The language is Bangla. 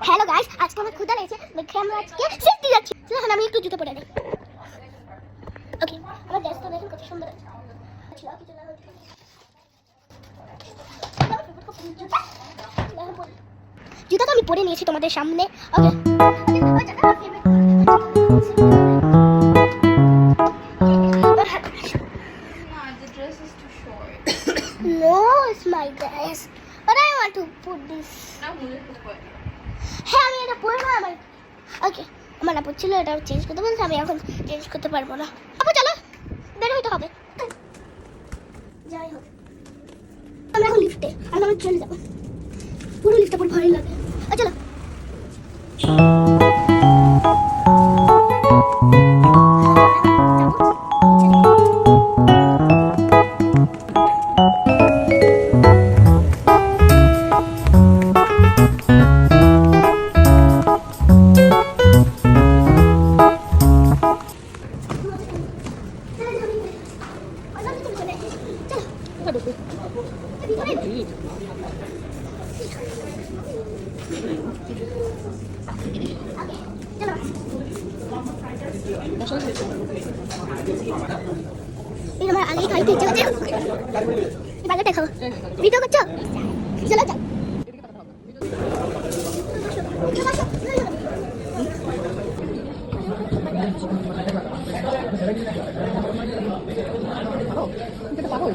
হ্যালো গাইস, আজকে আমার ক্ষুধা লেগেছে দেখে আমরা আজকে সিটি যাচ্ছি। এখন আমি একটু জুতো পরে নিই। ওকে, আমার ড্রেসটা দেখুন কত সুন্দর আছে। জুতাটা আমি পরে নিয়েছি তোমাদের সামনে। ওকে, no, it's my dress, but I want to put this. হ্যাঁ, আমি এটা পরে না আমার। ওকে, আমার না পড়ছিল, এটা চেঞ্জ করতে বলছে, আমি এখন চেঞ্জ করতে পারবো না। আপু চলো, বের হইতে হবে। যাই হোক, আমরা এখন লিফটে, আর আমি চলে যাবো। পুরো লিফটে পুরো ভয় লাগে। চলো। আমার আগেই খাইতে ইচ্ছে করছে। এবারে দেখো, ভিডিও করছো? চলো যাও। পাগল